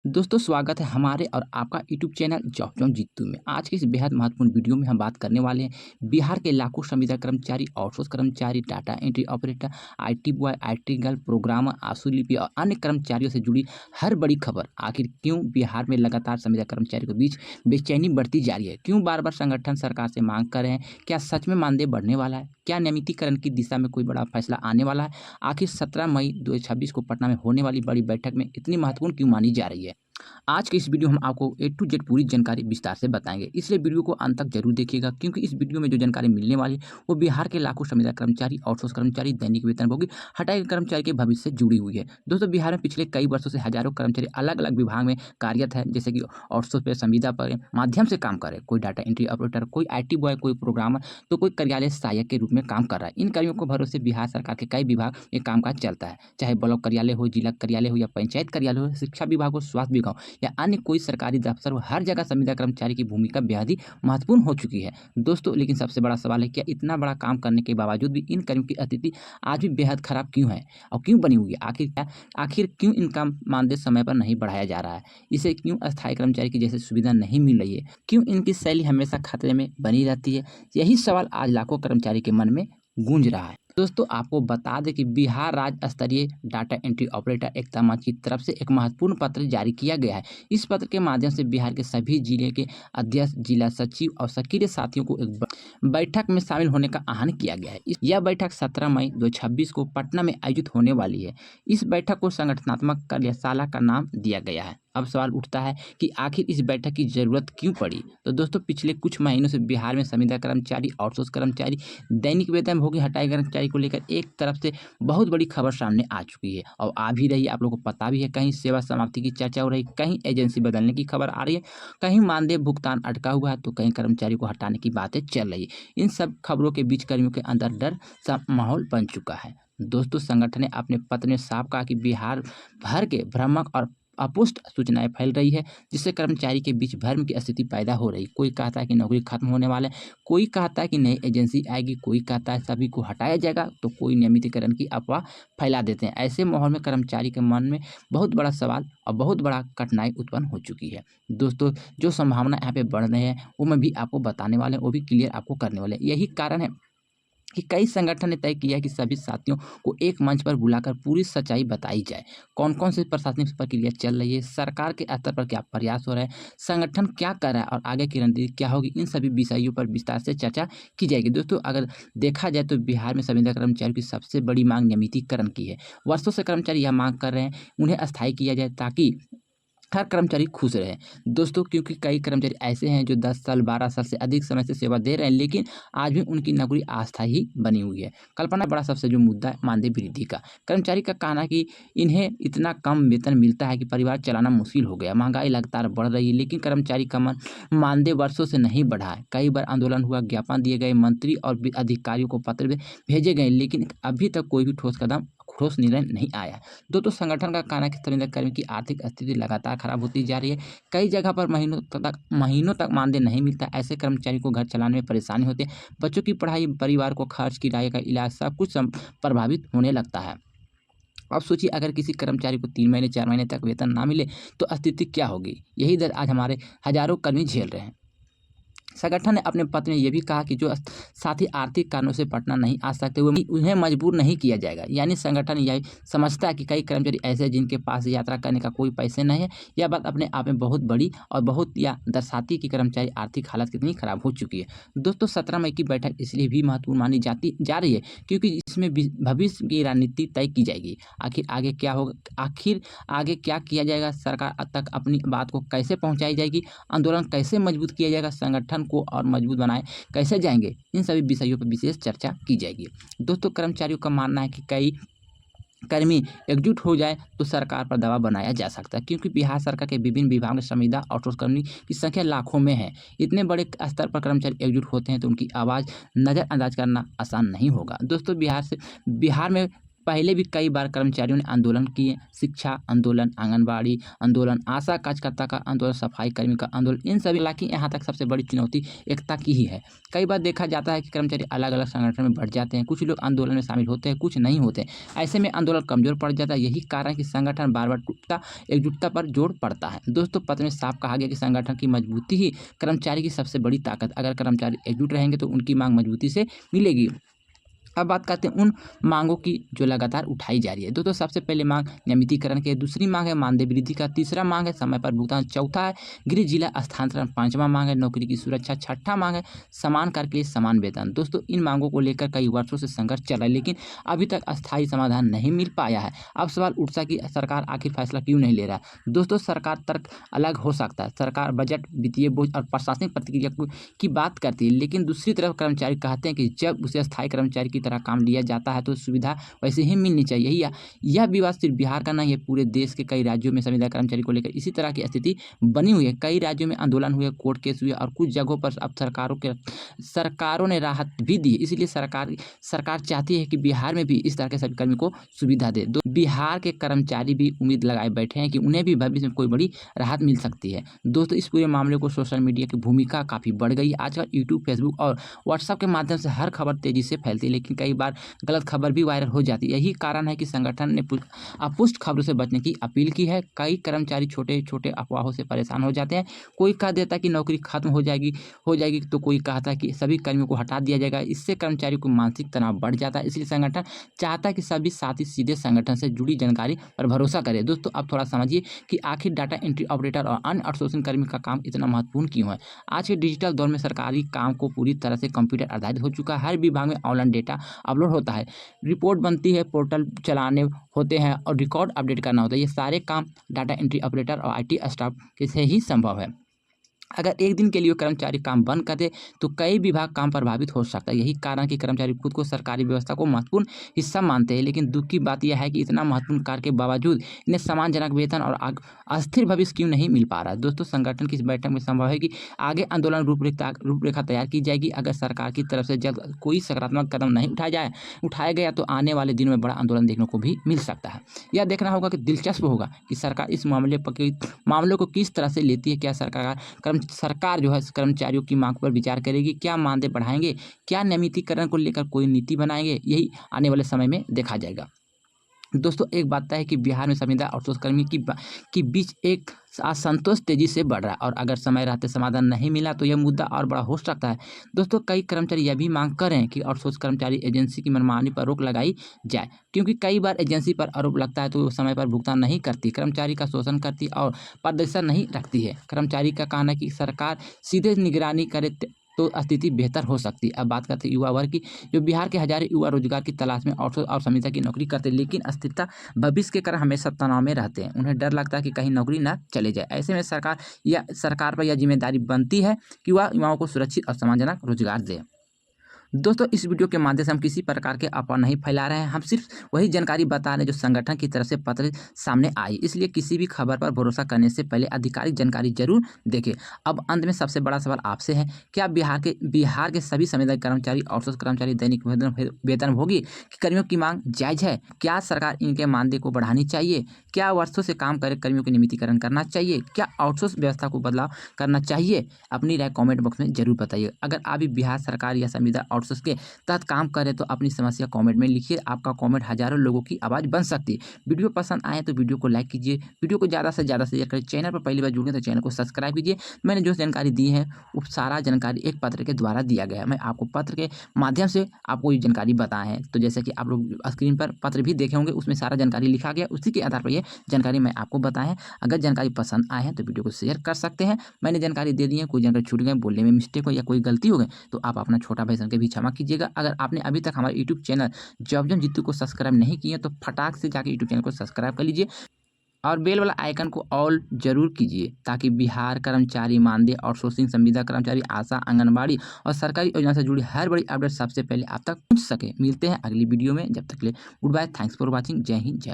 दोस्तों स्वागत है हमारे और आपका YouTube channel Job John Jeetu में। आज की इस बेहद महत्वपूर्ण वीडियो में हम बात करने वाले हैं बिहार के लाखों संविदा कर्मचारी, आउटसोर्स कर्मचारी, data entry operator, IT boy, IT girl, programmer, आशुलिपि और अन्य कर्मचारियों से जुड़ी हर बड़ी खबर। आखिर क्यों बिहार में लगातार संविदा कर्मचारियों के बीच बेचैनी बढ़ती जा रही है? क्यों बार बार संगठन सरकार से मांग कर रहे हैं? क्या सच में मानदेय बढ़ने वाला है? क्या नियमितीकरण की दिशा में कोई बड़ा फैसला आने वाला है? आखिर 17 मई 2026 को पटना में होने वाली बड़ी बैठक में इतनी महत्वपूर्ण क्यों मानी जा रही है? आज की इस वीडियो में हम आपको ए टू जेड पूरी जानकारी विस्तार से बताएंगे, इसलिए वीडियो को अंत तक जरूर देखिएगा, क्योंकि इस वीडियो में जो जानकारी मिलने वाली है वो बिहार के लाखों संविदा कर्मचारी, आउटसोर्स कर्मचारी, दैनिक वेतनभोगी, हटाए गए कर्मचारी के भविष्य से जुड़ी हुई है। दोस्तों, बिहार में पिछले कई वर्षों से हजारों कर्मचारी अलग अलग विभाग में कार्यरत है, जैसे कि आउटसोर्स पे संविदा पर माध्यम से काम कर रहे हैं। कोई डाटा एंट्री ऑपरेटर, कोई IT बॉय, कोई प्रोग्रामर, तो कोई कार्यालय सहायक के रूप में काम कर रहा है। इन कर्मियों को भरोसे बिहार सरकार के कई विभाग में कामकाज चलता है, चाहे ब्लॉक कार्यालय हो, जिला कार्यालय हो या पंचायत कार्यालय हो, शिक्षा विभाग हो, स्वास्थ्य विभाग हो या अन्य कोई सरकारी दफ्तर हो, हर जगह संविदा कर्मचारी की भूमिका बेहद ही महत्वपूर्ण हो चुकी है। दोस्तों, लेकिन सबसे बड़ा सवाल है, क्या इतना बड़ा काम करने के बावजूद भी इन कर्मियों की स्थिति आज भी बेहद खराब क्यों है और क्यों बनी हुई है? आखिर क्यों इनका मानदेय समय पर नहीं बढ़ाया जा रहा है? इसे क्यों अस्थायी कर्मचारी की जैसे सुविधा नहीं मिल रही है? क्यों इनकी शैली हमेशा खतरे में बनी रहती है? यही सवाल आज लाखों कर्मचारी के मन में गूंज रहा है। दोस्तों, आपको बता दें कि बिहार राज्य स्तरीय डाटा एंट्री ऑपरेटर एकता मंच की तरफ से एक महत्वपूर्ण पत्र जारी किया गया है। इस पत्र के माध्यम से बिहार के सभी जिले के अध्यक्ष, जिला सचिव और सक्रिय साथियों को एक बैठक में शामिल होने का आह्वान किया गया है। यह बैठक 17 मई 2026 को पटना में आयोजित होने वाली है। इस बैठक को संगठनात्मक कार्यशाला का नाम दिया गया है। अब सवाल उठता है कि आखिर इस बैठक की जरूरत क्यों पड़ी? तो दोस्तों, पिछले कुछ महीनों से बिहार में संविदा कर्मचारी, आउटसोर्स कर्मचारी, दैनिक वेतनभोगी, हटाए कर्मचारी को लेकर एक तरफ से बहुत बड़ी खबर सामने आ चुकी है और आ भी रही है। आप लोगों को पता भी है, कहीं सेवा समाप्ति की चर्चा हो रही, कहीं एजेंसी बदलने की खबर आ रही है, कहीं मानदेय भुगतान अटका हुआ है, तो कहीं कर्मचारी को हटाने की बातें चल रही है। इन सब खबरों के बीच कर्मियों के अंदर डर सा माहौल बन चुका है। दोस्तों, संगठन ने अपने पत्र में साफ कहा कि बिहार भर के भ्रामक और अपुष्ट सूचनाएं फैल रही है, जिससे कर्मचारी के बीच भ्रम की स्थिति पैदा हो रही। कोई कहता है कि नौकरी खत्म होने वाला है, कोई कहता है कि नई एजेंसी आएगी, कोई कहता है सभी को हटाया जाएगा, तो कोई नियमितीकरण की अफवाह फैला देते हैं। ऐसे माहौल में कर्मचारी के मन में बहुत बड़ा सवाल और बहुत बड़ा कठिनाई उत्पन्न हो चुकी है। दोस्तों, जो संभावना यहाँ पे बढ़ रही है वो मैं भी आपको बताने वाले हैं, वो भी क्लियर आपको करने वाले हैं। यही कारण है कि कई संगठन ने तय किया है कि सभी साथियों को एक मंच पर बुलाकर पूरी सच्चाई बताई जाए। कौन कौन सी प्रशासनिक प्रक्रिया चल रही है, सरकार के स्तर पर क्या प्रयास हो रहा है, संगठन क्या कर रहा है और आगे की रणनीति क्या होगी, इन सभी विषयों पर विस्तार से चर्चा की जाएगी। दोस्तों, अगर देखा जाए तो बिहार में संविदा कर्मचारियों की सबसे बड़ी मांग नियमितीकरण की है। वर्षों से कर्मचारी यह मांग कर रहे हैं उन्हें अस्थायी किया जाए, ताकि हर कर्मचारी खुश रहे। दोस्तों, क्योंकि कई कर्मचारी ऐसे हैं जो 10 साल, 12 साल से अधिक समय से सेवा दे रहे हैं, लेकिन आज भी उनकी नौकरी अस्थायी ही बनी हुई है। कल्पना बड़ा सबसे जो मुद्दा है मानदेय वृद्धि का। कर्मचारी का कहना है कि इन्हें इतना कम वेतन मिलता है कि परिवार चलाना मुश्किल हो गया। महंगाई लगातार बढ़ रही है, लेकिन कर्मचारी का मानदेय वर्षों से नहीं बढ़ा है। कई बार आंदोलन हुआ, ज्ञापन दिए गए, मंत्री और अधिकारियों को पत्र भेजे गए, लेकिन अभी तक कोई भी ठोस निर्णय नहीं आया। दोस्तों, संगठन का कहना है कि संविदा कर्मी की आर्थिक स्थिति लगातार खराब होती जा रही है। कई जगह पर महीनों तक मानदेय नहीं मिलता। ऐसे कर्मचारी को घर चलाने में परेशानी होती है। बच्चों की पढ़ाई, परिवार को खर्च, किराए का इलाज, सब कुछ प्रभावित होने लगता है। अब सोचिए, अगर किसी कर्मचारी को 3 महीने 4 महीने तक वेतन ना मिले तो स्थिति क्या होगी? यही दर्द आज हमारे हजारों कर्मी झेल रहे हैं। संगठन ने अपने पत्र में यह भी कहा कि जो साथी आर्थिक कारणों से पटना नहीं आ सकते उन्हें मजबूर नहीं किया जाएगा। यानी संगठन यह समझता है कि कई कर्मचारी ऐसे हैं जिनके पास यात्रा करने का कोई पैसे नहीं है। यह बात अपने आप में बहुत बड़ी और बहुत या दर्शाती है कि कर्मचारी आर्थिक हालत कितनी खराब हो चुकी है। दोस्तों, 17 मई की बैठक इसलिए भी महत्वपूर्ण मानी जा रही है क्योंकि इसमें भविष्य की रणनीति तय की जाएगी। आखिर आगे क्या होगा, आखिर आगे क्या किया जाएगा, सरकार तक अपनी बात को कैसे पहुंचाई जाएगी, आंदोलन कैसे मजबूत किया जाएगा, संगठन को और मजबूत बनाए कैसे जाएंगे, इन सभी विषयों पर विशेष चर्चा की जाएगी। दोस्तों, कर्मचारियों का मानना है कि कई कर्मी एकजुट हो जाए तो सरकार पर दबाव बनाया जा सकता है, क्योंकि बिहार सरकार के विभिन्न विभागों में संविदा आउटसोर्स कर्मी की संख्या लाखों में है। इतने बड़े स्तर पर कर्मचारी एकजुट होते हैं तो उनकी आवाज़ नज़रअंदाज करना आसान नहीं होगा। दोस्तों, बिहार में पहले भी कई बार कर्मचारियों ने आंदोलन किए, शिक्षा आंदोलन, आंगनबाड़ी आंदोलन, आशा कार्यकर्ता का आंदोलन, सफाई कर्मी का आंदोलन, इन सभी, हालांकि यहाँ तक सबसे बड़ी चुनौती एकता की ही है। कई बार देखा जाता है कि कर्मचारी अलग अलग संगठन में बढ़ जाते हैं, कुछ लोग आंदोलन में शामिल होते हैं, कुछ नहीं होते। ऐसे में आंदोलन कमजोर पड़ जाता है। यही कारण कि संगठन बार बार टूटता, एकजुटता पर जोर पड़ता है। दोस्तों, पत्र में साफ कहा गया कि संगठन की मजबूती ही कर्मचारी की सबसे बड़ी ताकत। अगर कर्मचारी एकजुट रहेंगे तो उनकी मांग मजबूती से मिलेगी। अब बात करते हैं उन मांगों की जो लगातार उठाई जा रही है। दोस्तों, सबसे पहले मांग नियमितीकरण की, दूसरी मांग है मानदेय वृद्धि का, तीसरा मांग है समय पर भुगतान, चौथा है गृह जिला स्थानांतरण, पांचवा मांग है नौकरी की सुरक्षा, छठा मांग है समान कार्य के लिए समान वेतन। दोस्तों, इन मांगों को लेकर कई वर्षों से संघर्ष चला है, लेकिन अभी तक अस्थायी समाधान नहीं मिल पाया है। अब सवाल उठता कि सरकार आखिर फैसला क्यों नहीं ले रहा है। दोस्तों, सरकार तर्क अलग हो सकता है। सरकार बजट, वित्तीय बोझ और प्रशासनिक प्रतिक्रिया की बात करती है, लेकिन दूसरी तरफ कर्मचारी कहते हैं कि जब उसे स्थायी कर्मचारी की तरह काम लिया जाता है तो सुविधा वैसे ही मिलनी चाहिए। यह विवाद सिर्फ बिहार का नहीं है, पूरे देश के कई राज्यों में संविदा कर्मचारी को लेकर इसी तरह की स्थिति बनी हुई है। कई राज्यों में आंदोलन हुए, कोर्ट केस हुए और कुछ जगहों पर अब सरकारों ने राहत भी दी। इसलिए सरकार चाहती है कि बिहार में भी इस तरह के सभी कर्मियों को सुविधा दे। बिहार के कर्मचारी भी उम्मीद लगाए बैठे हैं कि उन्हें भी भविष्य में कोई बड़ी राहत मिल सकती है। दोस्तों, इस पूरे मामले को सोशल मीडिया की भूमिका काफ़ी बढ़ गई। आजकल यूट्यूब, फेसबुक और व्हाट्सएप के माध्यम से हर खबर तेजी से फैलती है, लेकिन कई बार गलत खबर भी वायरल हो जाती है। यही कारण है कि संगठन ने अपुष्ट खबरों से बचने की अपील की है। कई कर्मचारी छोटे छोटे अफवाहों से परेशान हो जाते हैं। कोई कह देता है कि नौकरी खत्म हो जाएगी तो कोई कहता है कि सभी कर्मियों को हटा दिया जाएगा। इससे कर्मचारी को मानसिक तनाव बढ़ जाता है। इसलिए संगठन चाहता है कि सभी साथी सीधे संगठन से जुड़ी जानकारी पर भरोसा करें। दोस्तों, अब थोड़ा समझिए कि आखिर डाटा एंट्री ऑपरेटर और अन्य आउटसोर्सिंग कर्मी का काम इतना महत्वपूर्ण क्यों है। आज के डिजिटल दौर में सरकारी काम को पूरी तरह से कंप्यूटर आधारित हो चुका है। हर विभाग में ऑनलाइन डेटा अपलोड होता है, रिपोर्ट बनती है, पोर्टल चलाने होते हैं और रिकॉर्ड अपडेट करना होता है। ये सारे काम डाटा एंट्री ऑपरेटर और आईटी स्टाफ के से ही संभव है। अगर एक दिन के लिए कर्मचारी काम बंद कर दे तो कई विभाग काम प्रभावित हो सकता है। यही कारण कि कर्मचारी खुद को सरकारी व्यवस्था को महत्वपूर्ण हिस्सा मानते हैं, लेकिन दुख की बात यह है कि इतना महत्वपूर्ण कार्य के बावजूद इन्हें सम्मानजनक वेतन और अस्थिर भविष्य क्यों नहीं मिल पा रहा है। दोस्तों, संगठन की इस बैठक में संभव है कि आगे आंदोलन रूपरेखा तैयार की जाएगी। अगर सरकार की तरफ से जल्द कोई सकारात्मक कदम नहीं उठाया गया तो आने वाले दिनों में बड़ा आंदोलन देखने को भी मिल सकता है। यह देखना होगा कि दिलचस्प होगा कि सरकार इस मामले को किस तरह से लेती है। क्या सरकार जो है कर्मचारियों की मांग पर विचार करेगी, क्या मानदेय बढ़ाएंगे, क्या नियमितीकरण को लेकर कोई नीति बनाएंगे, यही आने वाले समय में देखा जाएगा। दोस्तों, एक बात है कि बिहार में संविदा आउटसोर्स कर्मी की बीच एक असंतोष तेजी से बढ़ रहा है और अगर समय रहते समाधान नहीं मिला तो यह मुद्दा और बड़ा हो सकता है। दोस्तों, कई कर्मचारी यह भी मांग कर रहे हैं कि आउटसोर्स कर्मचारी एजेंसी की मनमानी पर रोक लगाई जाए, क्योंकि कई बार एजेंसी पर आरोप लगता है तो वो समय पर भुगतान नहीं करती, कर्मचारी का शोषण करती और प्रदर्शन नहीं रखती है। कर्मचारी का कहना है कि सरकार सीधे निगरानी करे तो स्थिति बेहतर हो सकती है। अब बात करते हैं युवा वर्ग की। जो बिहार के हजारों युवा रोजगार की तलाश में आउटसोर्स और संविदा की नौकरी करते हैं, लेकिन अस्थिरता भविष्य के कारण हमेशा तनाव में रहते हैं। उन्हें डर लगता है कि कहीं नौकरी ना चले जाए। ऐसे में सरकार पर यह जिम्मेदारी बनती है कि वह युवाओं को सुरक्षित और सम्मानजनक रोजगार दे। दोस्तों, इस वीडियो के माध्यम से हम किसी प्रकार के अफवाह नहीं फैला रहे हैं, हम सिर्फ वही जानकारी बता रहे हैं जो संगठन की तरफ से पत्र सामने आई। इसलिए किसी भी खबर पर भरोसा करने से पहले आधिकारिक जानकारी जरूर देखें। अब अंत में सबसे बड़ा सवाल आपसे है, क्या बिहार के सभी संविदा कर्मचारी, आउटसोर्स कर्मचारी दैनिक वेतनभोगी कर्मियों की मांग जायज है? क्या सरकार इनके मानदेय को बढ़ानी चाहिए? क्या वर्षों से काम करे कर्मियों के नियमितीकरण करना चाहिए? क्या आउटसोर्स व्यवस्था को बदलाव करना चाहिए? अपनी राय कमेंट बॉक्स में जरूर बताइए। अगर आप भी बिहार सरकार या संविदा आउटसोर्स के तहत काम करें तो अपनी समस्या कमेंट में लिखिए। आपका कमेंट हजारों लोगों की आवाज़ बन सकती है। वीडियो पसंद आए तो वीडियो को लाइक कीजिए, वीडियो को ज़्यादा से ज़्यादा शेयर करें। चैनल पर पहली बार जुड़े तो चैनल को सब्सक्राइब कीजिए। मैंने जो जानकारी दी है वो सारा जानकारी एक पत्र के द्वारा दिया गया है। मैं आपको पत्र के माध्यम से आपको ये जानकारी बताए हैं। तो जैसे कि आप लोग स्क्रीन पर पत्र भी देखे होंगे, उसमें सारा जानकारी लिखा गया, उसी के आधार पर ये जानकारी मैं आपको बताएं। अगर जानकारी पसंद आए हैं तो वीडियो को शेयर कर सकते हैं। मैंने जानकारी दे दी है, कोई जानकारी छूट गए, बोलने में मिस्टेक हो या कोई गलती हो गई तो आप अपना छोटा भाई समझ के भी क्षमा कीजिएगा। अगर आपने अभी तक हमारे YouTube channel Job John Jeetu को सब्सक्राइब नहीं किए तो फटाक से जाके यूट्यूब चैनल को सब्सक्राइब कर लीजिए और बेल वाला आइकन को ऑल जरूर कीजिए, ताकि बिहार कर्मचारी मानदेय, आउटसोर्सिंग, संविदा कर्मचारी, आशा, आंगनबाड़ी और सरकारी योजना से जुड़ी हर बड़ी अपडेट सबसे पहले आप तक पहुंच सके। मिलते हैं अगली वीडियो में, जब तक के लिए goodbye, thanks for watching, जय हिंद, जय।